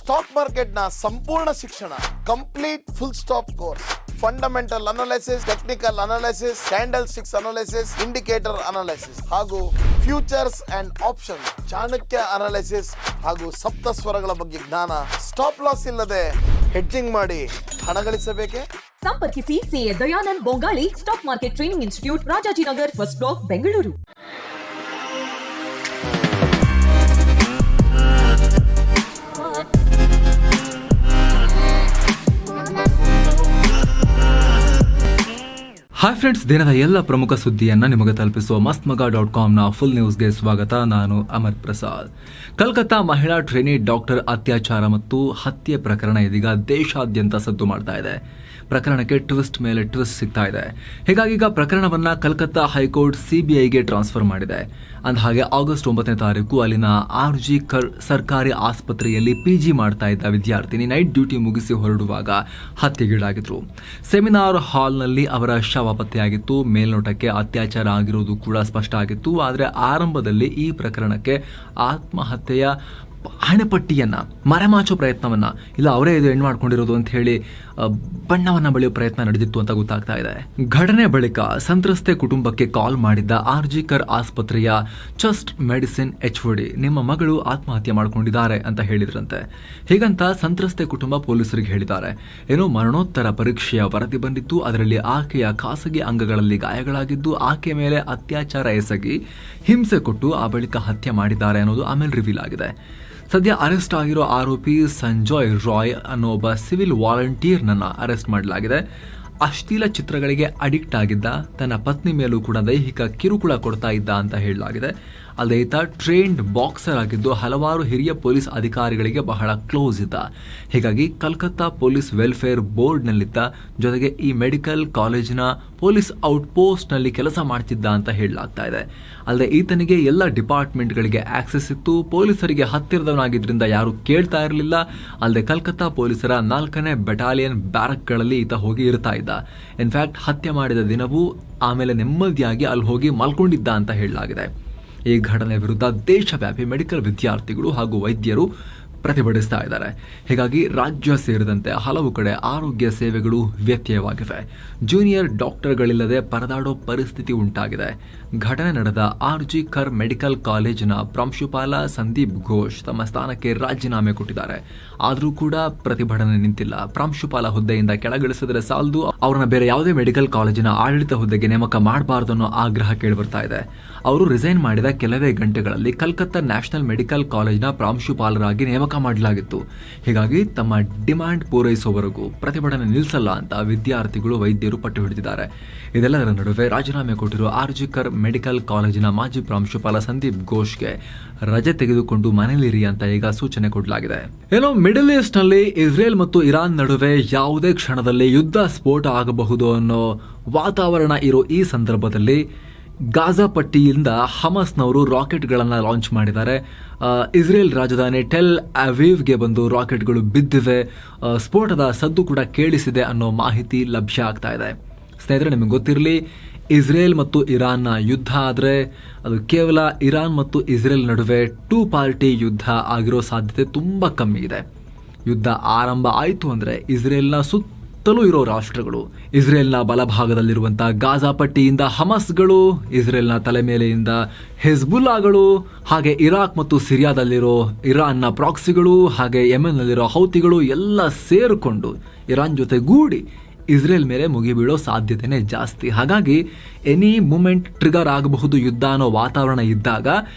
Stock market ನ ಸಂಪೂರ್ಣ ಶಿಕ್ಷಣ, complete full stop course, fundamental analysis, technical analysis, candlesticks analysis, indicator analysis ಹಾಗೂ futures and option, Chanakya analysis ಹಾಗೂ ಸಪ್ತ ಸ್ವರಗಳ ಬಗ್ಗೆ ಜ್ಞಾನ. ಸ್ಟಾಪ್ ಲಾಸ್ ಇಲ್ಲದೆ ಹೆಡ್ಜಿಂಗ್ ಮಾಡಿ ಹಣ ಗಳಿಸಬೇಕೆ? ಸಂಪರ್ಕಿಸಿ CA Dayanand Bongali, stock market training institute, Rajajinagar, first block, Bengaluru. Hi friends, ದಿನದ ಎಲ್ಲ ಪ್ರಮುಖ ಸುದ್ದಿಯನ್ನು ನಿಮಗೆ ತಲುಪಿಸುವ ಮಸ್ತ್ಮಗ.com ಫುಲ್ ನ್ಯೂಸ್ಗೆ ಸ್ವಾಗತ. ನಾನು ಅಮರ್ ಪ್ರಸಾದ್. ಕಲ್ಕತ್ತಾ ಮಹಿಳಾ ಟ್ರೈನಿ ಡಾಕ್ಟರ್ ಅತ್ಯಾಚಾರ ಮತ್ತು ಹತ್ಯೆ ಪ್ರಕರಣ ಇದೀಗ ದೇಶಾದ್ಯಂತ ಸದ್ದು ಮಾಡ್ತಾ ಇದೆ. ಪ್ರಕರಣಕ್ಕೆ ಟ್ವಿಸ್ಟ್ ಮೇಲೆ ಟ್ವಿಸ್ಟ್ ಸಿಗ್ತಾ ಇದೆ. ಹೀಗಾಗಿ ಈಗ ಪ್ರಕರಣವನ್ನ ಕಲ್ಕತ್ತಾ ಹೈಕೋರ್ಟ್ ಸಿಬಿಐಗೆ ಟ್ರಾನ್ಸ್ಫರ್ ಮಾಡಿದೆ. ಅಂದಹಾಗೆ ಆಗಸ್ಟ್ 9ನೇ ತಾರೀಕು ಅಲ್ಲಿನ ಆರ್ಜಿ ಸರ್ಕಾರಿ ಆಸ್ಪತ್ರೆಯಲ್ಲಿ ಪಿಜಿ ಮಾಡ್ತಾ ಇದ್ದ ವಿದ್ಯಾರ್ಥಿನಿ ನೈಟ್ ಡ್ಯೂಟಿ ಮುಗಿಸಿ ಹೊರಡುವಾಗ ಹತ್ಯೆಗೀಡಾಗಿದ್ರು. ಸೆಮಿನಾರ್ ಹಾಲ್ನಲ್ಲಿ ಅವರ ಶವ ಪತ್ತೆಯಾಗಿತ್ತು. ಮೇಲ್ನೋಟಕ್ಕೆ ಅತ್ಯಾಚಾರ ಆಗಿರುವುದು ಕೂಡ ಸ್ಪಷ್ಟ ಆಗಿತ್ತು. ಆದರೆ ಆರಂಭದಲ್ಲಿ ಈ ಪ್ರಕರಣಕ್ಕೆ ಆತ್ಮಹತ್ಯೆಯ ಹಣೆಪಟ್ಟಿಯನ್ನ ಮರೆಮಾಚೋ ಪ್ರಯತ್ನವನ್ನ, ಇಲ್ಲ ಅವರೇ ಇದು ಹೆಣ್ಣು ಮಾಡ್ಕೊಂಡಿರೋದು ಅಂತ ಹೇಳಿ ಬಣ್ಣವನ್ನ ಬಳಿಯೋ ಪ್ರಯತ್ನ ನಡೆದಿತ್ತು ಅಂತ ಗೊತ್ತಾಗ್ತಾ ಇದೆ. ಘಟನೆ ಬಳಿಕ ಸಂತ್ರಸ್ತೆ ಕುಟುಂಬಕ್ಕೆ ಕಾಲ್ ಮಾಡಿದ್ದ ಆರ್ಜಿಕರ್ ಆಸ್ಪತ್ರೆಯ ಚೆಸ್ಟ್ ಮೆಡಿಸಿನ್ HOD ನಿಮ್ಮ ಮಗಳು ಆತ್ಮಹತ್ಯೆ ಮಾಡ್ಕೊಂಡಿದ್ದಾರೆ ಅಂತ ಹೇಳಿದ್ರಂತೆ. ಹೀಗಂತ ಸಂತ್ರಸ್ತೆ ಕುಟುಂಬ ಪೊಲೀಸರಿಗೆ ಹೇಳಿದ್ದಾರೆ. ಏನೋ ಮರಣೋತ್ತರ ಪರೀಕ್ಷೆಯ ವರದಿ ಬಂದಿತ್ತು. ಅದರಲ್ಲಿ ಆಕೆಯ ಖಾಸಗಿ ಅಂಗಗಳಲ್ಲಿ ಗಾಯಗಳಾಗಿದ್ದು, ಆಕೆ ಮೇಲೆ ಅತ್ಯಾಚಾರ ಎಸಗಿ ಹಿಂಸೆ ಕೊಟ್ಟು ಆ ಬಳಿಕ ಹತ್ಯೆ ಮಾಡಿದ್ದಾರೆ ಅನ್ನೋದು ಆಮೇಲೆ ರಿವೀಲ್ ಆಗಿದೆ. ಸದ್ಯ ಅರೆಸ್ಟ್ ಆಗಿರೋ ಆರೋಪಿ ಸಂಜಯ್ ರಾಯ್ ಅನ್ನೋ ಒಬ್ಬ ಸಿವಿಲ್ ವಾಲಂಟಿಯರ್ನನ್ನ ಅರೆಸ್ಟ್ ಮಾಡಲಾಗಿದೆ. ಅಶ್ಲೀಲ ಚಿತ್ರಗಳಿಗೆ ಅಡಿಕ್ಟ್ ಆಗಿದ್ದ, ತನ್ನ ಪತ್ನಿ ಮೇಲೂ ಕೂಡ ದೈಹಿಕ ಕಿರುಕುಳ ಕೊಡ್ತಾ ಇದ್ದ ಅಂತ ಹೇಳಲಾಗಿದೆ. ಅಲ್ಲದೆ ಈತ ಟ್ರೈನ್ಡ್ ಬಾಕ್ಸರ್ ಆಗಿದ್ದು ಹಲವಾರು ಹಿರಿಯ ಪೊಲೀಸ್ ಅಧಿಕಾರಿಗಳಿಗೆ ಬಹಳ ಕ್ಲೋಸ್ ಇದ್ದ. ಹೀಗಾಗಿ ಕಲ್ಕತ್ತಾ ಪೊಲೀಸ್ ವೆಲ್ಫೇರ್ ಬೋರ್ಡ್ನಲ್ಲಿದ್ದ, ಜೊತೆಗೆ ಈ ಮೆಡಿಕಲ್ ಕಾಲೇಜಿನ ಪೊಲೀಸ್ ಔಟ್ ಪೋಸ್ಟ್ನಲ್ಲಿ ಕೆಲಸ ಮಾಡ್ತಿದ್ದ ಅಂತ ಹೇಳಲಾಗ್ತಾ ಇದೆ. ಅಲ್ಲದೆ ಈತನಿಗೆ ಎಲ್ಲ ಡಿಪಾರ್ಟ್ಮೆಂಟ್ಗಳಿಗೆ ಆಕ್ಸೆಸ್ ಇತ್ತು. ಪೊಲೀಸರಿಗೆ ಹತ್ತಿರದವನಾಗಿದ್ದರಿಂದ ಯಾರು ಕೇಳ್ತಾ ಇರಲಿಲ್ಲ. ಅಲ್ಲದೆ ಕಲ್ಕತ್ತಾ ಪೊಲೀಸರ 4ನೇ ಬೆಟಾಲಿಯನ್ ಬ್ಯಾರಕ್ಗಳಲ್ಲಿ ಈತ ಹೋಗಿ ಇರ್ತಾ ಇದ್ದ. ಇನ್ಫ್ಯಾಕ್ಟ್ ಹತ್ಯೆ ಮಾಡಿದ ದಿನವೂ ಆಮೇಲೆ ನೆಮ್ಮದಿಯಾಗಿ ಅಲ್ಲಿ ಹೋಗಿ ಮಲ್ಕೊಂಡಿದ್ದ ಅಂತ ಹೇಳಲಾಗಿದೆ. ಈ ಘಟನೆ ವಿರುದ್ಧ ದೇಶವ್ಯಾಪಿ ಮೆಡಿಕಲ್ ವಿದ್ಯಾರ್ಥಿಗಳು ಹಾಗೂ ವೈದ್ಯರು ಪ್ರತಿಭಟಿಸ್ತಾ ಇದ್ದಾರೆ. ಹೀಗಾಗಿ ರಾಜ್ಯ ಸೇರಿದಂತೆ ಹಲವು ಕಡೆ ಆರೋಗ್ಯ ಸೇವೆಗಳು ವ್ಯತ್ಯಯವಾಗಿವೆ. ಜೂನಿಯರ್ ಡಾಕ್ಟರ್ಗಳಿಲ್ಲದೆ ಪರದಾಡೋ ಪರಿಸ್ಥಿತಿ ಉಂಟಾಗಿದೆ. ಘಟನೆ ನಡೆದ ಆರ್ಜಿ ಕರ್ ಮೆಡಿಕಲ್ ಕಾಲೇಜಿನ ಪ್ರಾಂಶುಪಾಲ ಸಂದೀಪ್ ಘೋಷ್ ತಮ್ಮ ಸ್ಥಾನಕ್ಕೆ ರಾಜೀನಾಮೆ ಕೊಟ್ಟಿದ್ದಾರೆ. ಆದರೂ ಕೂಡ ಪ್ರತಿಭಟನೆ ನಿಂತಿಲ್ಲ. ಪ್ರಾಂಶುಪಾಲ ಹುದ್ದೆಯಿಂದ ಕೆಳಗಿಳಿಸಿದರೆ ಸಾಲದು, ಅವರನ್ನ ಬೇರೆ ಯಾವುದೇ ಮೆಡಿಕಲ್ ಕಾಲೇಜಿನ ಆಡಳಿತ ಹುದ್ದೆಗೆ ನೇಮಕ ಮಾಡಬಾರದು ಅನ್ನೋ ಆಗ್ರಹ ಕೇಳಿಬರ್ತಾ ಇದೆ. ಅವರು ರಿಸೈನ್ ಮಾಡಿದ ಕೆಲವೇ ಗಂಟೆಗಳಲ್ಲಿ ಕಲ್ಕತ್ತಾ ನ್ಯಾಷನಲ್ ಮೆಡಿಕಲ್ ಕಾಲೇಜಿನ ಪ್ರಾಂಶುಪಾಲರಾಗಿ ನೇಮಕ ಮಾಡಲಾಗಿತ್ತು. ಹೀಗಾಗಿ ತಮ್ಮ ಡಿಮ್ಯಾಂಡ್ ಪೂರೈಸುವವರೆಗೂ ಪ್ರತಿಭಟನೆ ನಿಲ್ಲಿಸಲ್ಲ ಅಂತ ವಿದ್ಯಾರ್ಥಿಗಳು, ವೈದ್ಯರು ಪಟ್ಟು ಹಿಡಿದಿದ್ದಾರೆ. ಇದೆಲ್ಲದರ ನಡುವೆ ರಾಜೀನಾಮೆ ಕೊಟ್ಟಿರುವ ಆರ್ಜಿಕರ್ ಮೆಡಿಕಲ್ ಕಾಲೇಜಿನ ಮಾಜಿ ಪ್ರಾಂಶುಪಾಲ ಸಂದೀಪ್ ಘೋಷ್ಗೆ ರಜೆ ತೆಗೆದುಕೊಂಡು ಮನೆಯಲ್ಲಿರಿ ಅಂತ ಈಗ ಸೂಚನೆ ಕೊಡಲಾಗಿದೆ. ಏನೋ ಮಿಡಲ್ ಈಸ್ಟ್ ನಲ್ಲಿ ಇಸ್ರೇಲ್ ಮತ್ತು ಇರಾನ್ ನಡುವೆ ಯಾವುದೇ ಕ್ಷಣದಲ್ಲಿ ಯುದ್ಧ ಸ್ಫೋಟ ಆಗಬಹುದು ಅನ್ನೋ ವಾತಾವರಣ ಇರೋ ಈ ಸಂದರ್ಭದಲ್ಲಿ ಗಾಜಾ ಪಟ್ಟಿಯಿಂದ ಹಮಸ್ನವರು ರಾಕೆಟ್ಗಳನ್ನು ಲಾಂಚ್ ಮಾಡಿದ್ದಾರೆ. ಇಸ್ರೇಲ್ ರಾಜಧಾನಿ ಟೆಲ್ ಅವೀವ್ಗೆ ಬಂದು ರಾಕೆಟ್ಗಳು ಬಿದ್ದಿವೆ. ಸ್ಫೋಟದ ಸದ್ದು ಕೂಡ ಕೇಳಿಸಿದೆ ಅನ್ನೋ ಮಾಹಿತಿ ಲಭ್ಯ ಆಗ್ತಾ ಇದೆ. ಸ್ನೇಹಿತರೆ, ನಿಮಗೆ ಗೊತ್ತಿರಲಿ, ಇಸ್ರೇಲ್ ಮತ್ತು ಇರಾನ್ನ ಯುದ್ಧ ಆದರೆ ಅದು ಕೇವಲ ಇರಾನ್ ಮತ್ತು ಇಸ್ರೇಲ್ ನಡುವೆ 2 ಪಾರ್ಟಿ ಯುದ್ಧ ಆಗಿರೋ ಸಾಧ್ಯತೆ ತುಂಬ ಕಮ್ಮಿ ಇದೆ. ಯುದ್ಧ ಆರಂಭ ಆಯಿತು ಅಂದರೆ ಇಸ್ರೇಲ್ನ ಸುತ್ತಲೂ ಇರೋ ರಾಷ್ಟ್ರಗಳು, ಇಸ್ರೇಲ್ನ ಬಲಭಾಗದಲ್ಲಿರುವಂತಹ ಗಾಜಾ ಪಟ್ಟಿಯಿಂದ ಹಮಸ್ಗಳು, ಇಸ್ರೇಲ್ನ ತಲೆ ಮೇಲೆಯಿಂದ ಹೆಜ್ಬುಲ್ಲಾಗಳು, ಹಾಗೆ ಇರಾಕ್ ಮತ್ತು ಸಿರಿಯಾದಲ್ಲಿರೋ ಇರಾನ್ನ ಪ್ರಾಕ್ಸಿಗಳು, ಹಾಗೆ ಯೆಮೆನ್ನಲ್ಲಿರೋ ಹೌತಿಗಳು ಎಲ್ಲ ಸೇರಿಕೊಂಡು ಇರಾನ್ ಜೊತೆ ಗೂಡಿ ಇಸ್ರೇಲ್ ಮೇಲೆ ಮುಗಿಬೀಳೋ ಸಾಧ್ಯತೆನೇ ಜಾಸ್ತಿ. ಹಾಗಾಗಿ ಎನಿ ಮೂಮೆಂಟ್ ಟ್ರಿಗರ್ ಆಗಬಹುದು ಯುದ್ಧ ಅನ್ನೋ ವಾತಾವರಣ ಇದ್ದಾಗ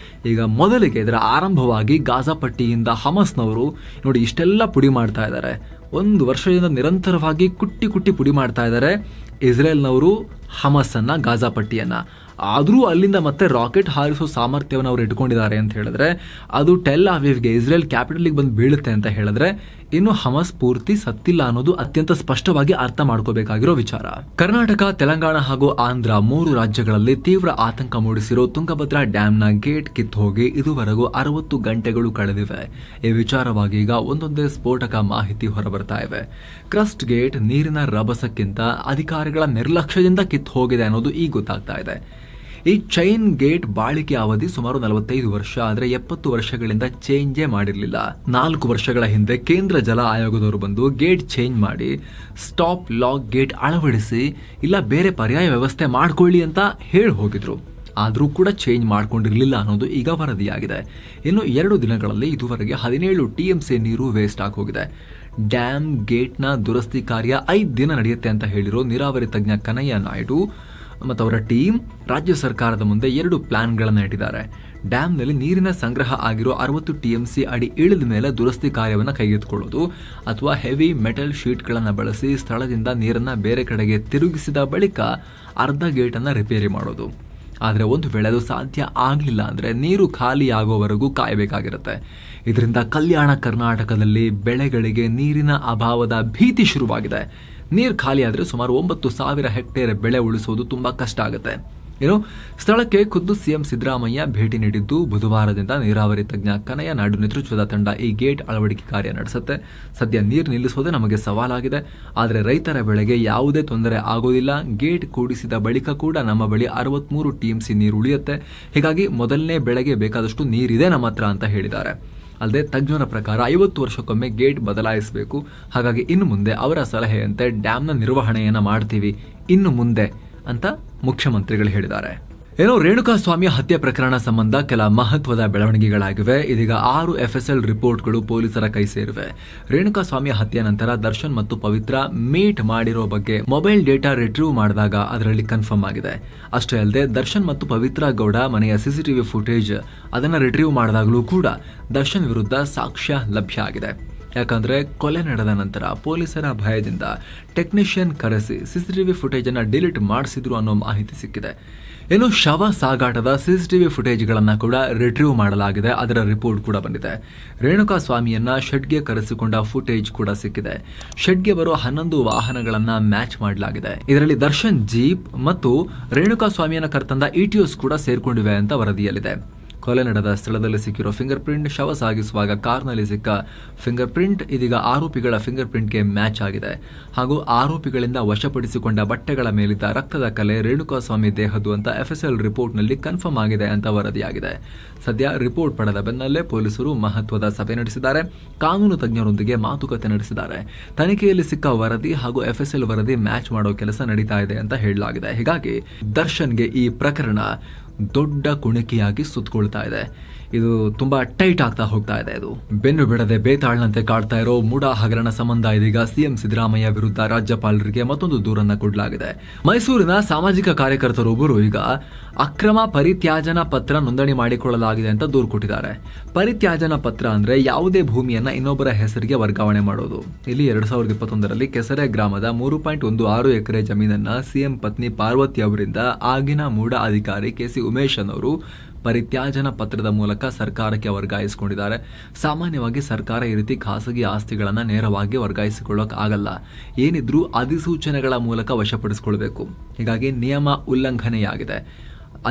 ಈಗ ಮೊದಲಿಗೆ ಇದರ ಆರಂಭವಾಗಿ ಗಾಜಾ ಪಟ್ಟಿಯಿಂದ ಹಮಸ್ನವರು ನೋಡಿ ಇಷ್ಟೆಲ್ಲ ಪುಡಿ ಮಾಡ್ತಾ ಇದ್ದಾರೆ. 1 ವರ್ಷದಿಂದ ನಿರಂತರವಾಗಿ ಕುಟ್ಟಿ ಪುಡಿ ಮಾಡ್ತಾ ಇದ್ದಾರೆ ಇಸ್ರೇಲ್ನವರು ಹಮಸ್ಸನ್ನು, ಗಾಜಾ ಪಟ್ಟಿಯನ್ನು. ಆದರೂ ಅಲ್ಲಿಂದ ಮತ್ತೆ ರಾಕೆಟ್ ಹಾರಿಸೋ ಸಾಮರ್ಥ್ಯವನ್ನು ಅವರು ಇಟ್ಕೊಂಡಿದ್ದಾರೆ ಅಂತ ಹೇಳಿದ್ರೆ, ಅದು ಟೆಲ್ ಅವೀವ್ಗೆ, ಇಸ್ರೇಲ್ ಕ್ಯಾಪಿಟಲ್ಗೆ ಬಂದು ಬೀಳುತ್ತೆ ಅಂತ ಹೇಳಿದ್ರೆ ಇನ್ನು ಹಮಸ್ ಪೂರ್ತಿ ಸತ್ತಿಲ್ಲ ಅನ್ನೋದು ಅತ್ಯಂತ ಸ್ಪಷ್ಟವಾಗಿ ಅರ್ಥ ಮಾಡ್ಕೋಬೇಕಾಗಿರೋ ವಿಚಾರ. ಕರ್ನಾಟಕ, ತೆಲಂಗಾಣ ಹಾಗೂ ಆಂಧ್ರ 3 ರಾಜ್ಯಗಳಲ್ಲಿ ತೀವ್ರ ಆತಂಕ ಮೂಡಿಸಿರೋ ತುಂಗಭದ್ರಾ ಡ್ಯಾಂನ ಗೇಟ್ ಕಿತ್ತು ಹೋಗಿ ಇದುವರೆಗೂ 60 ಗಂಟೆಗಳು ಕಳೆದಿವೆ. ಈ ವಿಚಾರವಾಗಿ ಈಗ ಒಂದೊಂದೇ ಸ್ಫೋಟಕ ಮಾಹಿತಿ ಹೊರಬರ್ತಾ ಇವೆ. ಕ್ರಸ್ಟ್ ಗೇಟ್ ನೀರಿನ ರಭಸಕ್ಕಿಂತ ಅಧಿಕಾರಿಗಳ ನಿರ್ಲಕ್ಷ್ಯದಿಂದ ಕಿತ್ತು ಹೋಗಿದೆ ಅನ್ನೋದು ಈಗ ಗೊತ್ತಾಗ್ತಾ ಇದೆ. ಈ ಚೈನ್ ಗೇಟ್ ಬಾಳಿಕೆ ಅವಧಿ ಸುಮಾರು 45 ವರ್ಷ, ಆದರೆ 70 ವರ್ಷಗಳಿಂದ ಚೇಂಜೇ ಮಾಡಿರಲಿಲ್ಲ. 4 ವರ್ಷಗಳ ಹಿಂದೆ ಕೇಂದ್ರ ಜಲ ಆಯೋಗದವರು ಬಂದು ಗೇಟ್ ಚೇಂಜ್ ಮಾಡಿ ಸ್ಟಾಪ್ ಲಾಕ್ ಗೇಟ್ ಅಳವಡಿಸಿ ಇಲ್ಲ ಬೇರೆ ಪರ್ಯಾಯ ವ್ಯವಸ್ಥೆ ಮಾಡ್ಕೊಳ್ಳಿ ಅಂತ ಹೇಳಿ ಹೋಗಿದ್ರು. ಆದರೂ ಕೂಡ ಚೇಂಜ್ ಮಾಡ್ಕೊಂಡಿರಲಿಲ್ಲ ಅನ್ನೋದು ಈಗ ವರದಿಯಾಗಿದೆ. ಇನ್ನು 2 ದಿನಗಳಲ್ಲಿ ಇದುವರೆಗೆ 17 TMC ನೀರು ವೇಸ್ಟ್ ಆಗಿ ಹೋಗಿದೆ. ಡ್ಯಾಮ್ ಗೇಟ್ನ ದುರಸ್ತಿ ಕಾರ್ಯ 5 ದಿನ ನಡೆಯುತ್ತೆ ಅಂತ ಹೇಳಿರೋ ನೀರಾವರಿ ತಜ್ಞ ಕನಯ್ಯ ನಾಯ್ಡು ಮತ್ತು ಅವರ ಟೀಮ್ ರಾಜ್ಯ ಸರ್ಕಾರದ ಮುಂದೆ 2 ಪ್ಲಾನ್ಗಳನ್ನು ಇಟ್ಟಿದ್ದಾರೆ. ಡ್ಯಾಮ್ನಲ್ಲಿ ನೀರಿನ ಸಂಗ್ರಹ ಆಗಿರೋ 60 TMC ಅಡಿ ಇಳಿದ ಮೇಲೆ ದುರಸ್ತಿ ಕಾರ್ಯವನ್ನು ಕೈಗೆತ್ತಿಕೊಳ್ಳೋದು, ಅಥವಾ ಹೆವಿ ಮೆಟಲ್ ಶೀಟ್ಗಳನ್ನು ಬಳಸಿ ಸ್ಥಳದಿಂದ ನೀರನ್ನು ಬೇರೆ ಕಡೆಗೆ ತಿರುಗಿಸಿದ ಬಳಿಕ ಅರ್ಧ ಗೇಟನ್ನು ರಿಪೇರಿ ಮಾಡೋದು. ಆದರೆ ಒಂದು ವೇಳೆ ಅದು ಸಾಧ್ಯ ಆಗಲಿಲ್ಲ ಅಂದರೆ ನೀರು ಖಾಲಿ ಆಗೋವರೆಗೂ ಕಾಯಬೇಕಾಗಿರುತ್ತೆ. ಇದರಿಂದ ಕಲ್ಯಾಣ ಕರ್ನಾಟಕದಲ್ಲಿ ಬೆಳೆಗಳಿಗೆ ನೀರಿನ ಅಭಾವದ ಭೀತಿ ಶುರುವಾಗಿದೆ. ನೀರು ಖಾಲಿ ಆದರೆ ಸುಮಾರು 9,000 ಹೆಕ್ಟೇರ್ ಬೆಳೆ ಉಳಿಸುವುದು ತುಂಬ ಕಷ್ಟ ಆಗುತ್ತೆ. ಸ್ಥಳಕ್ಕೆ ಖುದ್ದು ಸಿಎಂ ಸಿದ್ದರಾಮಯ್ಯ ಭೇಟಿ ನೀಡಿದ್ದು, ಬುಧವಾರದಿಂದ ನೀರಾವರಿ ತಜ್ಞ ಕನಯ್ಯ ನಾಯ್ಡು ನೇತೃತ್ವದ ತಂಡ ಈ ಗೇಟ್ ಅಳವಡಿಕೆ ಕಾರ್ಯ ನಡೆಸುತ್ತೆ. ಸದ್ಯ ನೀರು ನಿಲ್ಲಿಸೋದೇ ನಮಗೆ ಸವಾಲಾಗಿದೆ, ಆದರೆ ರೈತರ ಬೆಳೆಗೆ ಯಾವುದೇ ತೊಂದರೆ ಆಗೋದಿಲ್ಲ. ಗೇಟ್ ಕೂಡಿಸಿದ ಬಳಿಕ ಕೂಡ ನಮ್ಮ ಬಳಿ 63 TMC ನೀರು ಉಳಿಯುತ್ತೆ. ಹೀಗಾಗಿ ಮೊದಲನೇ ಬೆಳೆಗೆ ಬೇಕಾದಷ್ಟು ನೀರಿದೆ ನಮ್ಮ ಹತ್ರ ಅಂತ ಹೇಳಿದ್ದಾರೆ. ಅಲ್ಲದೆ ತಜ್ಞರ ಪ್ರಕಾರ 50 ವರ್ಷಕ್ಕೊಮ್ಮೆ ಗೇಟ್ ಬದಲಾಯಿಸಬೇಕು. ಹಾಗಾಗಿ ಇನ್ನು ಮುಂದೆ ಅವರ ಸಲಹೆಯಂತೆ ಡ್ಯಾಮ್ನ ನಿರ್ವಹಣೆಯನ್ನು ಮಾಡ್ತೀವಿ ಇನ್ನು ಮುಂದೆ ಅಂತ ಮುಖ್ಯಮಂತ್ರಿಗಳು ಹೇಳಿದ್ದಾರೆ. ರೇಣುಕಾಸ್ವಾಮಿ ಹತ್ಯೆ ಪ್ರಕರಣ ಸಂಬಂಧ ಕೆಲ ಮಹತ್ವದ ಬೆಳವಣಿಗೆಗಳಾಗಿವೆ. ಇದೀಗ 6 FSL ರಿಪೋರ್ಟ್ಗಳು ಪೊಲೀಸರ ಕೈ ಸೇರಿವೆ. ರೇಣುಕಾಸ್ವಾಮಿ ಹತ್ಯೆ ನಂತರ ದರ್ಶನ್ ಮತ್ತು ಪವಿತ್ರ ಮೀಟ್ ಮಾಡಿರೋ ಬಗ್ಗೆ ಮೊಬೈಲ್ ಡೇಟಾ ರಿಟ್ರೀವ್ ಮಾಡಿದಾಗ ಅದರಲ್ಲಿ ಕನ್ಫರ್ಮ್ ಆಗಿದೆ. ಅಷ್ಟೇ ಅಲ್ಲದೆ ದರ್ಶನ್ ಮತ್ತು ಪವಿತ್ರ ಗೌಡ ಮನೆಯ CCTV ಫುಟೇಜ್ ಅದನ್ನು ರಿಟ್ರೀವ್ ಮಾಡಿದಾಗಲೂ ಕೂಡ ದರ್ಶನ್ ವಿರುದ್ಧ ಸಾಕ್ಷ್ಯ ಲಭ್ಯ ಆಗಿದೆ. ಯಾಕಂದ್ರೆ ಕೊಲೆ ನಡೆದ ನಂತರ ಪೊಲೀಸರ ಭಯದಿಂದ ಟೆಕ್ನಿಷಿಯನ್ ಕರೆಸಿ CCTV ಫುಟೇಜ್ ಅನ್ನು ಡಿಲೀಟ್ ಮಾಡಿಸಿದ್ರು ಅನ್ನೋ ಮಾಹಿತಿ ಸಿಕ್ಕಿದೆ. ಇನ್ನು ಶವ ಸಾಗಾಟದ CCTV ಫುಟೇಜ್ಗಳನ್ನು ಕೂಡ ರಿಟ್ರೀವ್ ಮಾಡಲಾಗಿದೆ. ಅದರ ರಿಪೋರ್ಟ್ ಕೂಡ ಬಂದಿದೆ. ರೇಣುಕಾಸ್ವಾಮಿಯನ್ನ ಶೆಡ್ಗೆ ಕರೆಸಿಕೊಂಡ ಫುಟೇಜ್ ಕೂಡ ಸಿಕ್ಕಿದೆ. ಶೆಡ್ಗೆ ಬರೋ 11 ವಾಹನಗಳನ್ನ ಮ್ಯಾಚ್ ಮಾಡಲಾಗಿದೆ. ಇದರಲ್ಲಿ ದರ್ಶನ್ ಜೀಪ್ ಮತ್ತು ರೇಣುಕಾಸ್ವಾಮಿಯನ್ನ ಕರೆತಂದ ETOs ಕೂಡ ಸೇರ್ಕೊಂಡಿವೆ ಅಂತ ವರದಿಯಲ್ಲಿದೆ. ಕೊಲೆ ನಡೆದ ಸ್ಥಳದಲ್ಲಿ ಸಿಕ್ಕಿರೋ ಫಿಂಗರ್ ಪ್ರಿಂಟ್, ಶವ ಸಾಗಿಸುವಾಗ ಕಾರ್ನಲ್ಲಿ ಸಿಕ್ಕ ಫಿಂಗರ್ ಪ್ರಿಂಟ್ ಇದೀಗ ಆರೋಪಿಗಳ ಫಿಂಗರ್ ಪ್ರಿಂಟ್ಗೆ ಮ್ಯಾಚ್ ಆಗಿದೆ. ಹಾಗೂ ಆರೋಪಿಗಳಿಂದ ವಶಪಡಿಸಿಕೊಂಡ ಬಟ್ಟೆಗಳ ಮೇಲಿದ್ದ ರಕ್ತದ ಕಲೆ ರೇಣುಕಾಸ್ವಾಮಿ ದೇಹದ್ದು ಅಂತ FSL ರಿಪೋರ್ಟ್ನಲ್ಲಿ ಕನ್ಫರ್ಮ್ ಆಗಿದೆ ಅಂತ ವರದಿಯಾಗಿದೆ. ಸದ್ಯ ರಿಪೋರ್ಟ್ ಪಡೆದ ಬೆನ್ನಲ್ಲೇ ಪೊಲೀಸರು ಮಹತ್ವದ ಸಭೆ ನಡೆಸಿದ್ದಾರೆ. ಕಾನೂನು ತಜ್ಞರೊಂದಿಗೆ ಮಾತುಕತೆ ನಡೆಸಿದ್ದಾರೆ. ತನಿಖೆಯಲ್ಲಿ ಸಿಕ್ಕ ವರದಿ ಹಾಗೂ FSL ವರದಿ ಮ್ಯಾಚ್ ಮಾಡೋ ಕೆಲಸ ನಡೀತಾ ಇದೆ ಅಂತ ಹೇಳಲಾಗಿದೆ. ಹೀಗಾಗಿ ದರ್ಶನ್ಗೆ ಈ ಪ್ರಕರಣ ದೊಡ್ಡ ಕುಣಿಕೆಯಾಗಿ ಸುತ್ತಕೊಳ್ತಾ ಇದೆ. ಇದು ತುಂಬಾ ಟೈಟ್ ಆಗ್ತಾ ಹೋಗ್ತಾ ಇದೆ. ಇದು ಬೆನ್ನು ಬಿಡದೆ ಬೇತಾಳ್ನಂತೆ ಕಾಡ್ತಾ ಇರೋ ಮೂಡಾ ಹಗರಣ ಸಂಬಂಧ ಇದೀಗ ಸಿಎಂ ಸಿದ್ದರಾಮಯ್ಯ ವಿರುದ್ಧ ರಾಜ್ಯಪಾಲರಿಗೆ ಮತ್ತೊಂದು ದೂರನ್ನ ಕೊಡಲಾಗಿದೆ. ಮೈಸೂರಿನ ಸಾಮಾಜಿಕ ಕಾರ್ಯಕರ್ತರೊಬ್ಬರು ಈಗ ಅಕ್ರಮ ಪರಿತ್ಯಾಜನ ಪತ್ರ ನೋಂದಣಿ ಮಾಡಿಕೊಳ್ಳಲಾಗಿದೆ ಅಂತ ದೂರು ಕೊಟ್ಟಿದ್ದಾರೆ. ಪರಿತ್ಯಾಜನ ಪತ್ರ ಅಂದ್ರೆ ಯಾವುದೇ ಭೂಮಿಯನ್ನ ಇನ್ನೊಬ್ಬರ ಹೆಸರಿಗೆ ವರ್ಗಾವಣೆ ಮಾಡೋದು. ಇಲ್ಲಿ 2021ರಲ್ಲಿ ಕೆಸರೆ ಗ್ರಾಮದ 3.16 ಎಕರೆ ಜಮೀನನ್ನ ಸಿಎಂ ಪತ್ನಿ ಪಾರ್ವತಿ ಅವರಿಂದ ಆಗಿನ ಮೂಡಾ ಅಧಿಕಾರಿ KC ಉಮೇಶ್ ಅವರು ಪರಿತ್ಯಾಜನ ಪತ್ರದ ಮೂಲಕ ಸರ್ಕಾರಕ್ಕೆ ವರ್ಗಾಯಿಸಿಕೊಂಡಿದ್ದಾರೆ. ಸಾಮಾನ್ಯವಾಗಿ ಸರ್ಕಾರ ಈ ರೀತಿ ಖಾಸಗಿ ಆಸ್ತಿಗಳನ್ನು ನೇರವಾಗಿ ವರ್ಗಾಯಿಸಿಕೊಳ್ಳೋಕೆ ಆಗಲ್ಲ. ಏನಿದ್ರೂ ಅಧಿಸೂಚನೆಗಳ ಮೂಲಕ ವಶಪಡಿಸಿಕೊಳ್ಬೇಕು. ಹೀಗಾಗಿ ನಿಯಮ ಉಲ್ಲಂಘನೆಯಾಗಿದೆ.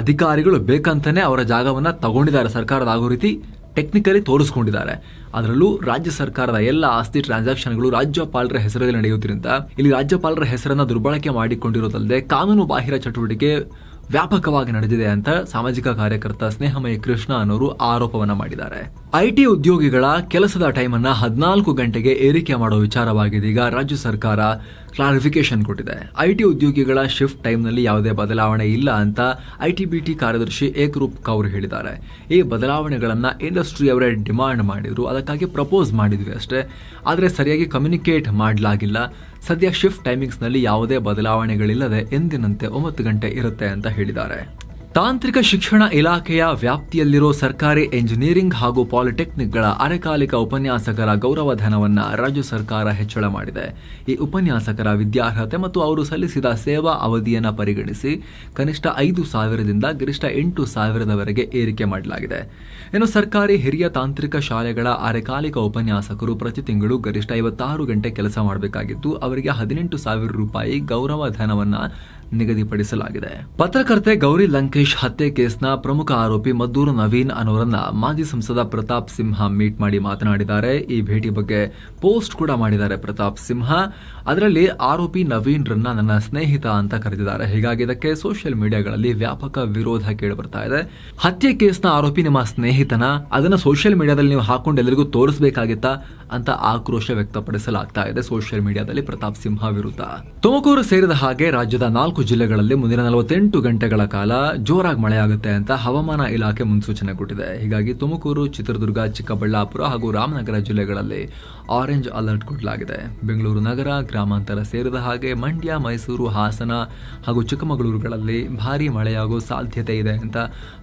ಅಧಿಕಾರಿಗಳು ಬೇಕಂತಾನೆ ಅವರ ಜಾಗವನ್ನು ತಗೊಂಡಿದ್ದಾರೆ. ಸರ್ಕಾರದ ಆಗೋ ರೀತಿ ಟೆಕ್ನಿಕಲಿ ತೋರಿಸ್ಕೊಂಡಿದ್ದಾರೆ. ಅದರಲ್ಲೂ ರಾಜ್ಯ ಸರ್ಕಾರದ ಎಲ್ಲ ಆಸ್ತಿ ಟ್ರಾನ್ಸಾಕ್ಷನ್ಗಳು ರಾಜ್ಯಪಾಲರ ಹೆಸರಲ್ಲಿ ನಡೆಯುವುದರಿಂದ ಇಲ್ಲಿ ರಾಜ್ಯಪಾಲರ ಹೆಸರನ್ನ ದುರ್ಬಳಕೆ ಮಾಡಿಕೊಂಡಿರೋದಲ್ಲದೆ ಕಾನೂನು ಬಾಹಿರ ಚಟುವಟಿಕೆ ವ್ಯಾಪಕವಾಗಿ ನಡೆದಿದೆ ಅಂತ ಸಾಮಾಜಿಕ ಕಾರ್ಯಕರ್ತ ಸ್ನೇಹಮಯಿ ಕೃಷ್ಣ ಅನ್ನೋರು ಆರೋಪವನ್ನ ಮಾಡಿದ್ದಾರೆ. IT ಉದ್ಯೋಗಿಗಳ ಕೆಲಸದ ಟೈಮನ್ನ 14 ಗಂಟೆಗೆ ಏರಿಕೆ ಮಾಡೋ ವಿಚಾರವಾಗಿ ಈಗ ರಾಜ್ಯ ಸರ್ಕಾರ ಕ್ಲಾರಿಫಿಕೇಶನ್ ಕೊಟ್ಟಿದೆ. IT ಉದ್ಯೋಗಿಗಳ ಶಿಫ್ಟ್ ಟೈಮ್ನಲ್ಲಿ ಯಾವುದೇ ಬದಲಾವಣೆ ಇಲ್ಲ ಅಂತ ITBT ಕಾರ್ಯದರ್ಶಿ ಏಕರೂಪ್ ಕೌರ್ ಹೇಳಿದ್ದಾರೆ. ಈ ಬದಲಾವಣೆಗಳನ್ನ ಇಂಡಸ್ಟ್ರಿ ಅವರೇ ಡಿಮಾಂಡ್ ಮಾಡಿದ್ರು, ಅದಕ್ಕಾಗಿ ಪ್ರಪೋಸ್ ಮಾಡಿದ್ವಿ ಅಷ್ಟೇ. ಆದರೆ ಸರಿಯಾಗಿ ಕಮ್ಯುನಿಕೇಟ್ ಮಾಡಲಾಗಿಲ್ಲ. ಸದ್ಯ ಶಿಫ್ಟ್ ಟೈಮಿಂಗ್ಸ್ನಲ್ಲಿ ಯಾವುದೇ ಬದಲಾವಣೆಗಳಿಲ್ಲದೆ ಎಂದಿನಂತೆ 9 ಗಂಟೆ ಇರುತ್ತೆ ಅಂತ ಹೇಳಿದ್ದಾರೆ. ತಾಂತ್ರಿಕ ಶಿಕ್ಷಣ ಇಲಾಖೆಯ ವ್ಯಾಪ್ತಿಯಲ್ಲಿರೋ ಸರ್ಕಾರಿ ಎಂಜಿನಿಯರಿಂಗ್ ಹಾಗೂ ಪಾಲಿಟೆಕ್ನಿಕ್ಗಳ ಅರೆಕಾಲಿಕ ಉಪನ್ಯಾಸಕರ ಗೌರವಧನವನ್ನು ರಾಜ್ಯ ಸರ್ಕಾರ ಹೆಚ್ಚಳ ಮಾಡಿದೆ. ಈ ಉಪನ್ಯಾಸಕರ ವಿದ್ಯಾರ್ಹತೆ ಮತ್ತು ಅವರು ಸಲ್ಲಿಸಿದ ಸೇವಾ ಅವಧಿಯನ್ನು ಪರಿಗಣಿಸಿ ಕನಿಷ್ಠ 5,000ದಿಂದ ಗರಿಷ್ಠ 8,000ವರೆಗೆ ಏರಿಕೆ ಮಾಡಲಾಗಿದೆ. ಇನ್ನು ಸರ್ಕಾರಿ ಹಿರಿಯ ತಾಂತ್ರಿಕ ಶಾಲೆಗಳ ಅರೆಕಾಲಿಕ ಉಪನ್ಯಾಸಕರು ಪ್ರತಿ ತಿಂಗಳು ಗರಿಷ್ಠ 56 ಗಂಟೆ ಕೆಲಸ ಮಾಡಬೇಕಾಗಿದ್ದು ಅವರಿಗೆ 18,000 ರೂಪಾಯಿ ಗೌರವಧನವನ್ನು ನಿಗದಿಪಡಿಸಲಾಗಿದೆ. ಪತ್ರಕರ್ತೆ ಗೌರಿ ಲಂಕೇಶ್ ಹತ್ಯೆ ಕೇಸ್ನ ಪ್ರಮುಖ ಆರೋಪಿ ಮದ್ದೂರು ನವೀನ್ ಅನ್ನೋರನ್ನ ಮಾಜಿ ಸಂಸದ ಪ್ರತಾಪ್ ಸಿಂಹ ಮೀಟ್ ಮಾಡಿ ಮಾತನಾಡಿದ್ದಾರೆ. ಈ ಭೇಟಿ ಬಗ್ಗೆ ಪೋಸ್ಟ್ ಕೂಡ ಮಾಡಿದ್ದಾರೆ ಪ್ರತಾಪ್ ಸಿಂಹ. ಅದರಲ್ಲಿ ಆರೋಪಿ ನವೀನ್ ರನ್ನ ನನ್ನ ಸ್ನೇಹಿತ ಅಂತ ಕರೆದಿದ್ದಾರೆ. ಹೀಗಾಗಿ ಇದಕ್ಕೆ ಸೋಷಿಯಲ್ ಮೀಡಿಯಾಗಳಲ್ಲಿ ವ್ಯಾಪಕ ವಿರೋಧ ಕೇಳಿಬರ್ತಾ ಇದೆ. ಹತ್ಯೆ ಕೇಸ್ನ ಆರೋಪಿ ನಿಮ್ಮ ಸ್ನೇಹಿತನ, ಅದನ್ನ ಸೋಷಿಯಲ್ ಮೀಡಿಯಾದಲ್ಲಿ ನೀವು ಹಾಕೊಂಡು ಎಲ್ಲರಿಗೂ ತೋರಿಸಬೇಕಾಗಿತ್ತಾ ಅಂತ ಆಕ್ರೋಶ ವ್ಯಕ್ತಪಡಿಸಲಾಗ್ತಾ ಇದೆ ಸೋಷಿಯಲ್ ಮೀಡಿಯಾದಲ್ಲಿ ಪ್ರತಾಪ್ ಸಿಂಹ ವಿರುದ್ಧ. ತುಮಕೂರು ಸೇರಿದ ಹಾಗೆ ರಾಜ್ಯದ 4 ಜಿಲ್ಲೆಗಳಲ್ಲಿ ಮುಂದಿನ 48 ಗಂಟೆಗಳ ಕಾಲ ಜೋರಾಗಿ ಮಳೆಯಾಗುತ್ತೆ ಅಂತ ಹವಾಮಾನ ಇಲಾಖೆ ಮುನ್ಸೂಚನೆ ಕೊಟ್ಟಿದೆ. ಹೀಗಾಗಿ ತುಮಕೂರು, ಚಿತ್ರದುರ್ಗ, ಚಿಕ್ಕಬಳ್ಳಾಪುರ ಹಾಗೂ ರಾಮನಗರ ಜಿಲ್ಲೆಗಳಲ್ಲಿ ಆರೆಂಜ್ ಅಲರ್ಟ್ ಕೊಡಲಾಗಿದೆ. ಬೆಂಗಳೂರು ನಗರ, ಗ್ರಾಮಾಂತರ ಸೇರಿದ ಹಾಗೆ ಮಂಡ್ಯ, ಮೈಸೂರು, ಹಾಸನ ಹಾಗೂ ಚಿಕ್ಕಮಗಳೂರುಗಳಲ್ಲಿ ಭಾರೀ ಮಳೆಯಾಗುವ ಸಾಧ್ಯತೆ ಇದೆ ಅಂತ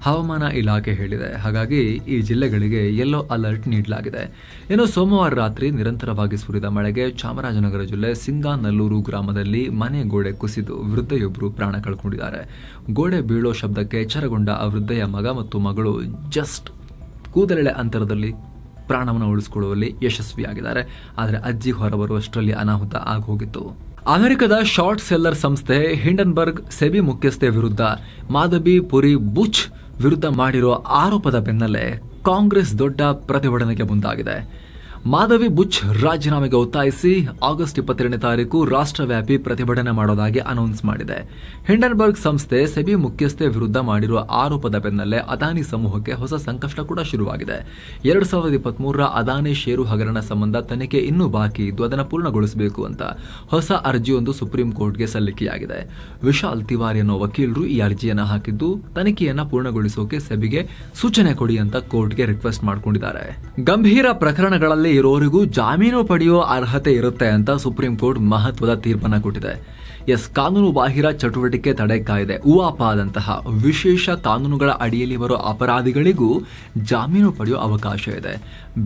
ಹವಾಮಾನ ಇಲಾಖೆ ಹೇಳಿದೆ. ಹಾಗಾಗಿ ಈ ಜಿಲ್ಲೆಗಳಿಗೆ ಯೆಲ್ಲೋ ಅಲರ್ಟ್ ನೀಡಲಾಗಿದೆ. ಇನ್ನು ಸೋಮವಾರ ರಾತ್ರಿ ನಿರಂತರವಾಗಿ ಸುರಿದ ಮಳೆಗೆ ಚಾಮರಾಜನಗರ ಜಿಲ್ಲೆ ಸಿಂಗಾನಲ್ಲೂರು ಗ್ರಾಮದಲ್ಲಿ ಮನೆ ಗೋಡೆ ಕುಸಿದು ವೃದ್ಧೆಯೊಬ್ಬರು ಪ್ರಾಣ ಕಳ್ಕೊಂಡಿದ್ದಾರೆ. ಗೋಡೆ ಬೀಳೋ ಶಬ್ದಕ್ಕೆ ಎಚ್ಚರಗೊಂಡ ಆ ವೃದ್ಧೆಯ ಮಗ ಮತ್ತು ಮಗಳು ಜಸ್ಟ್ ಕೂದಲೆಳೆ ಅಂತರದಲ್ಲಿ ಪ್ರಾಣವನ್ನು ಉಳಿಸಿಕೊಳ್ಳುವಲ್ಲಿ ಯಶಸ್ವಿಯಾಗಿದ್ದಾರೆ. ಆದರೆ ಅಜ್ಜಿ ಹೊರಬರುವಷ್ಟರಲ್ಲಿ ಅನಾಹುತ ಆಗೋಗಿತ್ತು. ಅಮೆರಿಕದ ಶಾರ್ಟ್ ಸೆಲ್ಲರ್ ಸಂಸ್ಥೆ ಹಿಂಡನ್ಬರ್ಗ್ ಸೆಬಿ ಮುಖ್ಯಸ್ಥೆ ವಿರುದ್ಧ ಮಾಧವಿ ಪುರಿ ಬುಚ್ ವಿರುದ್ಧ ಮಾಡಿರುವ ಆರೋಪದ ಬೆನ್ನಲ್ಲೇ ಕಾಂಗ್ರೆಸ್ ದೊಡ್ಡ ಪ್ರತಿಭಟನೆಗೆ ಮುಂದಾಗಿದೆ. ಮಾಧವಿ ಬುಚ್ ರಾಜೀನಾಮೆಗೆ ಒತ್ತಾಯಿಸಿ ಆಗಸ್ಟ್ 22ನೇ ತಾರೀಕು ರಾಷ್ಟ್ರವ್ಯಾಪಿ ಪ್ರತಿಭಟನೆ ಮಾಡೋದಾಗಿ ಅನೌನ್ಸ್ ಮಾಡಿದೆ. ಹಿಂಡನ್ಬರ್ಗ್ ಸಂಸ್ಥೆ ಸೆಬಿ ಮುಖ್ಯಸ್ಥೆ ವಿರುದ್ಧ ಮಾಡಿರುವ ಆರೋಪದ ಬೆನ್ನಲ್ಲೇ ಅದಾನಿ ಸಮೂಹಕ್ಕೆ ಹೊಸ ಸಂಕಷ್ಟ ಕೂಡ ಶುರುವಾಗಿದೆ. 2023ರ ಅದಾನಿ ಷೇರು ಹಗರಣ ಸಂಬಂಧ ತನಿಖೆ ಇನ್ನೂ ಬಾಕಿ ಇದ್ದು ಅದನ್ನು ಪೂರ್ಣಗೊಳಿಸಬೇಕು ಅಂತ ಹೊಸ ಅರ್ಜಿಯೊಂದು ಸುಪ್ರೀಂ ಕೋರ್ಟ್ಗೆ ಸಲ್ಲಿಕೆಯಾಗಿದೆ. ವಿಶಾಲ್ ತಿವಾರಿ ಅನ್ನೋ ವಕೀಲರು ಈ ಅರ್ಜಿಯನ್ನು ಹಾಕಿದ್ದು ತನಿಖೆಯನ್ನ ಪೂರ್ಣಗೊಳಿಸೋಕೆ ಸೆಬಿಗೆ ಸೂಚನೆ ಕೊಡಿ ಅಂತ ಕೋರ್ಟ್ಗೆ ರಿಕ್ವೆಸ್ಟ್ ಮಾಡಿಕೊಂಡಿದ್ದಾರೆ. ಗಂಭೀರ ಪ್ರಕರಣಗಳಲ್ಲಿ ಇರೋರಿಗೂ ಜಾಮೀನು ಪಡೆಯುವ ಅರ್ಹತೆ ಇರುತ್ತೆ ಅಂತ ಸುಪ್ರೀಂ ಕೋರ್ಟ್ ಮಹತ್ವದ ತೀರ್ಪನ್ನು ಕೊಟ್ಟಿದೆ. ಕಾನೂನು ಬಾಹಿರ ಚಟುವಟಿಕೆ ತಡೆ ಕಾಯ್ದೆ ಉಆಪಾದಂತಹ ವಿಶೇಷ ಕಾನೂನುಗಳ ಅಡಿಯಲ್ಲಿ ಬರೋ ಅಪರಾಧಿಗಳಿಗೂ ಜಾಮೀನು ಪಡೆಯುವ ಅವಕಾಶ ಇದೆ.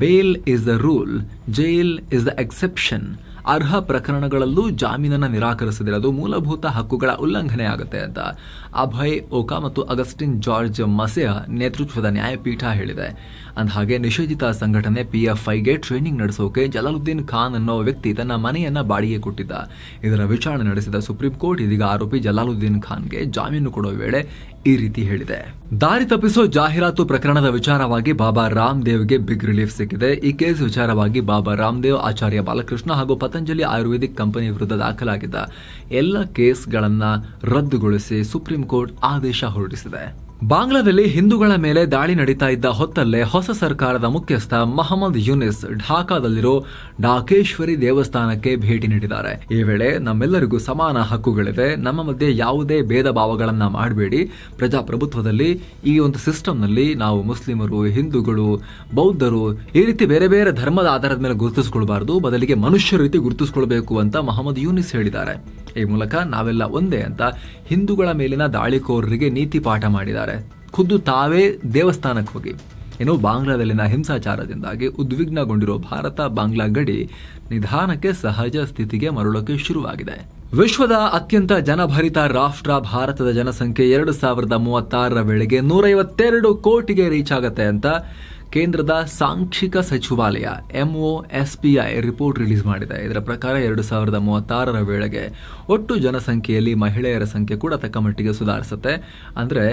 Bale is the rule, jail is the exception. ಅರ್ಹ ಪ್ರಕರಣಗಳಲ್ಲೂ ಜಾಮೀನನ್ನು ನಿರಾಕರಿಸದಿರೋದು ಮೂಲಭೂತ ಹಕ್ಕುಗಳ ಉಲ್ಲಂಘನೆ ಆಗುತ್ತೆ ಅಂತ ಅಭಯ್ ಓಕಾ ಮತ್ತು ಅಗಸ್ಟಿನ್ ಜಾರ್ಜ್ ಮಸೆಯ ನೇತೃತ್ವದ ನ್ಯಾಯಪೀಠ ಹೇಳಿದೆ. ಅಂದಹಾಗೆ ನಿಷೇಧಿತ ಸಂಘಟನೆ PFIಗೆ ಟ್ರೈನಿಂಗ್ ನಡೆಸೋಕೆ ಜಲಾಲುದ್ದೀನ್ ಖಾನ್ ಅನ್ನೋ ವ್ಯಕ್ತಿ ತನ್ನ ಮನೆಯನ್ನ ಬಾಡಿಗೆ ಕೊಟ್ಟಿದ್ದ. ಇದರ ವಿಚಾರಣೆ ನಡೆಸಿದ ಸುಪ್ರೀಂ ಕೋರ್ಟ್ ಇದೀಗ ಆರೋಪಿ ಜಲಾಲುದ್ದೀನ್ ಖಾನ್ಗೆ ಜಾಮೀನು ಕೊಡುವ ವೇಳೆ ಈ ರೀತಿ ಹೇಳಿದೆ. ದಾರಿ ತಪ್ಪಿಸೋ ಜಾಹೀರಾತು ಪ್ರಕರಣದ ವಿಚಾರವಾಗಿ ಬಾಬಾ ರಾಮದೇವ್ಗೆ ಬಿಗ್ ರಿಲೀಫ್ ಸಿಕ್ಕಿದೆ. ಈ ಕೇಸ್ ವಿಚಾರವಾಗಿ ಬಾಬಾ ರಾಮದೇವ್, ಆಚಾರ್ಯ ಬಾಲಕೃಷ್ಣ ಹಾಗೂ ಪತಂಜಲಿ ಆಯುರ್ವೇದಿಕ್ ಕಂಪನಿ ವಿರುದ್ಧ ದಾಖಲಾಗಿದ್ದ ಎಲ್ಲ ಕೇಸ್ಗಳನ್ನ ರದ್ದುಗೊಳಿಸಿ ಸುಪ್ರೀಂ ಕೋರ್ಟ್ ಆದೇಶ ಹೊರಡಿಸಿದೆ. ಬಾಂಗ್ಲಾದಲ್ಲಿ ಹಿಂದೂಗಳ ಮೇಲೆ ದಾಳಿ ನಡೀತಾ ಇದ್ದ ಹೊತ್ತಲ್ಲೇ ಹೊಸ ಸರ್ಕಾರದ ಮುಖ್ಯಸ್ಥ ಮೊಹಮ್ಮದ್ ಯೂನಿಸ್ ಢಾಕಾದಲ್ಲಿರೋ ಢಾಕೇಶ್ವರಿ ದೇವಸ್ಥಾನಕ್ಕೆ ಭೇಟಿ ನೀಡಿದ್ದಾರೆ. ಈ ವೇಳೆ ನಮ್ಮೆಲ್ಲರಿಗೂ ಸಮಾನ ಹಕ್ಕುಗಳಿವೆ, ನಮ್ಮ ಮಧ್ಯೆ ಯಾವುದೇ ಭೇದ ಭಾವಗಳನ್ನ ಮಾಡಬೇಡಿ, ಪ್ರಜಾಪ್ರಭುತ್ವದಲ್ಲಿ ಈ ಒಂದು ಸಿಸ್ಟಮ್ನಲ್ಲಿ ನಾವು ಮುಸ್ಲಿಮರು, ಹಿಂದೂಗಳು, ಬೌದ್ಧರು ಈ ರೀತಿ ಬೇರೆ ಬೇರೆ ಧರ್ಮದ ಆಧಾರದ ಮೇಲೆ ಗುರುತಿಸಿಕೊಳ್ಬಾರ್ದು, ಬದಲಿಗೆ ಮನುಷ್ಯ ರೀತಿ ಗುರುತಿಸಿಕೊಳ್ಬೇಕು ಅಂತ ಮೊಹಮ್ಮದ್ ಯೂನಿಸ್ ಹೇಳಿದ್ದಾರೆ. ಈ ಮೂಲಕ ನಾವೆಲ್ಲ ಒಂದೇ ಅಂತ ಹಿಂದೂಗಳ ಮೇಲಿನ ದಾಳಿಕೋರರಿಗೆ ನೀತಿ ಪಾಠ ಮಾಡಿದ್ದಾರೆ. ಖುದ್ದು ತಾವೇ ದೇವಸ್ಥಾನಕ್ಕೆ ಹೋಗಿ. ಇನ್ನು ಬಾಂಗ್ಲಾದಲ್ಲಿನ ಹಿಂಸಾಚಾರದಿಂದಾಗಿ ಉದ್ವಿಗ್ನಗೊಂಡಿರೋ ಭಾರತ ಬಾಂಗ್ಲಾ ಗಡಿ ನಿಧಾನಕ್ಕೆ ಸಹಜ ಸ್ಥಿತಿಗೆ ಮರಳೋಕೆ ಶುರುವಾಗಿದೆ. ವಿಶ್ವದ ಅತ್ಯಂತ ಜನಭರಿತ ರಾಷ್ಟ್ರ ಭಾರತದ ಜನಸಂಖ್ಯೆ 2036ರ ವೇಳೆಗೆ 152 ಕೋಟಿಗೆ ರೀಚ್ ಆಗತ್ತೆ ಅಂತ ಕೇಂದ್ರದ ಸಾಂಖ್ಯಿಕ ಸಚಿವಾಲಯ MOSPI ರಿಪೋರ್ಟ್ ರಿಲೀಸ್ ಮಾಡಿದೆ. ಇದರ ಪ್ರಕಾರ 2036ರ ವೇಳೆಗೆ ಒಟ್ಟು ಜನಸಂಖ್ಯೆಯಲ್ಲಿ ಮಹಿಳೆಯರ ಸಂಖ್ಯೆ ಕೂಡ ತಕ್ಕ ಮಟ್ಟಿಗೆ ಸುಧಾರಿಸುತ್ತೆ. ಅಂದರೆ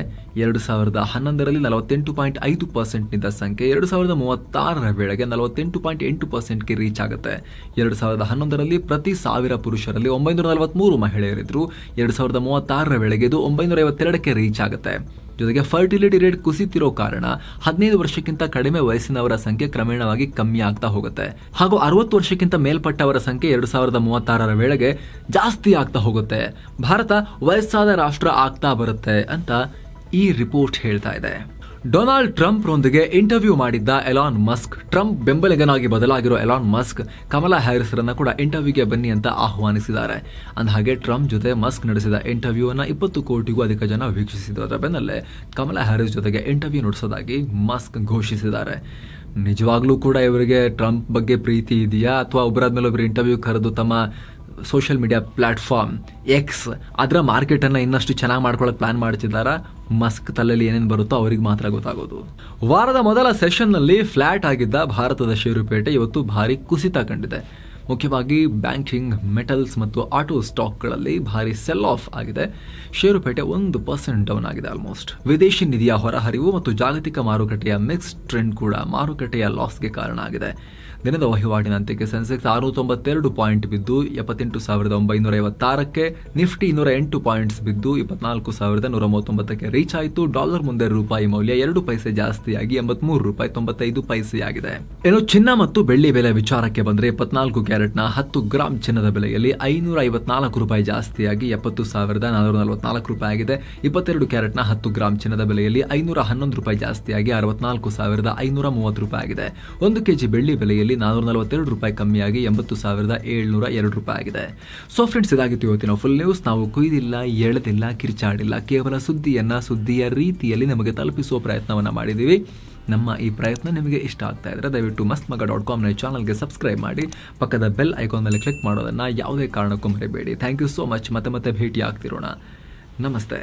2011ರಲ್ಲಿ 48.5% ನಿದ್ದ ಸಂಖ್ಯೆ 2036ರ ವೇಳೆಗೆ 48.8%ಗೆ ರೀಚ್ ಆಗುತ್ತೆ. 2011ರಲ್ಲಿ ಪ್ರತಿ 1000 ಪುರುಷರಲ್ಲಿ 943 ಮಹಿಳೆಯರಿದ್ರು. 2036ರ ವೇಳೆಗೆ ಇದು 952ಕ್ಕೆ ರೀಚ್ ಆಗುತ್ತೆ. ಜೊತೆಗೆ ಫರ್ಟಿಲಿಟಿ ರೇಟ್ ಕುಸಿತಿರೋ ಕಾರಣ 15 ವರ್ಷಕ್ಕಿಂತ ಕಡಿಮೆ ವಯಸ್ಸಿನವರ ಸಂಖ್ಯೆ ಕ್ರಮೇಣವಾಗಿ ಕಮ್ಮಿ ಆಗ್ತಾ ಹೋಗುತ್ತೆ. ಹಾಗೂ 60 ವರ್ಷಕ್ಕಿಂತ ಮೇಲ್ಪಟ್ಟವರ ಸಂಖ್ಯೆ 2036ರ ವೇಳೆಗೆ ಜಾಸ್ತಿ ಆಗ್ತಾ ಹೋಗುತ್ತೆ. ಭಾರತ ವಯಸ್ಸಾದ ರಾಷ್ಟ್ರ ಆಗ್ತಾ ಬರುತ್ತೆ ಅಂತ ಈ ರಿಪೋರ್ಟ್ ಹೇಳ್ತಾ ಇದೆ. ಡೊನಾಲ್ಡ್ ಟ್ರಂಪ್ ರೊಂದಿಗೆ ಇಂಟರ್ವ್ಯೂ ಮಾಡಿದ್ದ ಎಲಾನ್ ಮಸ್ಕ್, ಟ್ರಂಪ್ ಬೆಂಬಲಿಗನಾಗಿ ಬದಲಾಗಿರೋ ಎಲಾನ್ ಮಸ್ಕ್ ಕಮಲಾ ಹ್ಯಾರಿಸ್ ರನ್ನ ಕೂಡ ಇಂಟರ್ವ್ಯೂಗೆ ಬನ್ನಿ ಅಂತ ಆಹ್ವಾನಿಸಿದ್ದಾರೆ. ಅಂದಹಾಗೆ ಟ್ರಂಪ್ ಜೊತೆ ಮಸ್ಕ್ ನಡೆಸಿದ ಇಂಟರ್ವ್ಯೂವನ್ನ 20 ಕೋಟಿಗೂ ಅಧಿಕ ಜನ ವೀಕ್ಷಿಸಿದ್ರು. ಅದರ ಬೆನ್ನಲ್ಲೇ ಕಮಲಾ ಹ್ಯಾರಿಸ್ ಜೊತೆಗೆ ಇಂಟರ್ವ್ಯೂ ನಡೆಸೋದಾಗಿ ಮಸ್ಕ್ ಘೋಷಿಸಿದ್ದಾರೆ. ನಿಜವಾಗ್ಲೂ ಕೂಡ ಇವರಿಗೆ ಟ್ರಂಪ್ ಬಗ್ಗೆ ಪ್ರೀತಿ ಇದೆಯಾ ಅಥವಾ ಒಬ್ಬರಾದ್ಮೇಲೆ ಒಬ್ಬರು ಇಂಟರ್ವ್ಯೂ ಕರೆದು ತಮ್ಮ ಸೋಷಿಯಲ್ ಮೀಡಿಯಾ ಪ್ಲಾಟ್ಫಾರ್ಮ್ X ಅದರ ಮಾರ್ಕೆಟನ್ನು ಇನ್ನಷ್ಟು ಚೆನ್ನಾಗಿ ಮಾಡ್ಕೊಳ್ಳೋಕೆ ಪ್ಲಾನ್ ಮಾಡ್ತಿದ್ದಾರಾ? ಮಸ್ಕ್ ತಲೆಯಲ್ಲಿ ಏನೇನು ಬರುತ್ತೋ ಅವ್ರಿಗೆ ಮಾತ್ರ ಗೊತ್ತಾಗೋದು. ವಾರದ ಮೊದಲ ಸೆಷನ್ನಲ್ಲಿ ಫ್ಲಾಟ್ ಆಗಿದ್ದ ಭಾರತದ ಷೇರುಪೇಟೆ ಇವತ್ತು ಭಾರಿ ಕುಸಿತ ಕಂಡಿದೆ. ಮುಖ್ಯವಾಗಿ ಬ್ಯಾಂಕಿಂಗ್, ಮೆಟಲ್ಸ್ ಮತ್ತು ಆಟೋ ಸ್ಟಾಕ್ಗಳಲ್ಲಿ ಭಾರಿ ಸೆಲ್ ಆಫ್ ಆಗಿದೆ. ಷೇರುಪೇಟೆ 1% ಡೌನ್ ಆಗಿದೆ ಆಲ್ಮೋಸ್ಟ್. ವಿದೇಶಿ ನಿಧಿಯ ಹೊರಹರಿವು ಮತ್ತು ಜಾಗತಿಕ ಮಾರುಕಟ್ಟೆಯ ಮಿಕ್ಸ್ ಟ್ರೆಂಡ್ ಕೂಡ ಮಾರುಕಟ್ಟೆಯ ಲಾಸ್ಗೆ ಕಾರಣ ಆಗಿದೆ. ದಿನದ ವಹಿವಾಟಿನ ಅಂತ್ಯಕ್ಕೆ ಸೆನ್ಸೆಕ್ಸ್ 692 ಪಾಯಿಂಟ್ ಬಿದ್ದು 78,956ಕ್ಕೆ, ನಿಫ್ಟಿ 208 ಪಾಯಿಂಟ್ಸ್ ಬಿದ್ದು 24,139ಕ್ಕೆ ರೀಚ್ ಆಯಿತು. ಡಾಲರ್ ಮುಂದೆ ರೂಪಾಯಿ ಮೌಲ್ಯ 2 ಪೈಸೆ ಜಾಸ್ತಿಯಾಗಿ 83 ರೂಪಾಯಿ ಆಗಿದೆ. ಇನ್ನು ಚಿನ್ನ ಮತ್ತು ಬೆಳ್ಳಿ ಬೆಲೆ ವಿಚಾರಕ್ಕೆ ಬಂದರೆ 24 ಕ್ಯಾರೆಟ್ನ 10 ಗ್ರಾಂ ಚಿನ್ನದ ಬೆಲೆಯಲ್ಲಿ 554 ರೂಪಾಯಿ ಜಾಸ್ತಿಯಾಗಿ 70,444 ರೂಪಾಯಿ ಆಗಿದೆ. 22 ಕ್ಯಾರೆಟ್ನ 10 ಗ್ರಾಂ ಚಿನ್ನದ ಬೆಲೆಯಲ್ಲಿ 511 ರೂಪಾಯಿ ಜಾಸ್ತಿಯಾಗಿ 64,530 ರೂಪಾಯಿ ಆಗಿದೆ. 1 ಕೆಜಿ ಬೆಳ್ಳಿ ಬೆಲೆಯಲ್ಲಿ 442 ರೂಪಾಯಿ ಕಮ್ಮಿಯಾಗಿ 80,702 ರೂಪಾಯಿ ಆಗಿದೆ. ಸೊ ಫ್ರೆಂಡ್ಸ್, ಇದಾಗಿತ್ತು ಇವತ್ತಿನ ಫುಲ್ ನ್ಯೂಸ್. ನಾವು ಕುಯ್ದಿಲ್ಲ, ಎಳೆದಿಲ್ಲ, ಕಿರ್ಚಾಡಿಲ್ಲ, ಕೇವಲ ಸುದ್ದಿಯ ರೀತಿಯಲ್ಲಿ ನಮಗೆ ತಲುಪಿಸುವ ಪ್ರಯತ್ನವನ್ನು ಮಾಡಿದ್ದೀವಿ. ನಮ್ಮ ಈ ಪ್ರಯತ್ನ ನಿಮಗೆ ಇಷ್ಟ ಆಗ್ತಾ ಇದ್ರೆ ದಯವಿಟ್ಟು mastmaga.com ಚಾನಲ್ಗೆ ಸಬ್ಸ್ಕ್ರೈಬ್ ಮಾಡಿ, ಪಕ್ಕದ ಬೆಲ್ ಐಕಾನ್ ಮೇಲೆ ಕ್ಲಿಕ್ ಮಾಡೋದನ್ನು ಯಾವುದೇ ಕಾರಣಕ್ಕೂ ಮರಿಬೇಡಿ. Thank you so much. ಮತ್ತೆ ಭೇಟಿ ಆಗ್ತಿರೋಣ. ನಮಸ್ತೆ.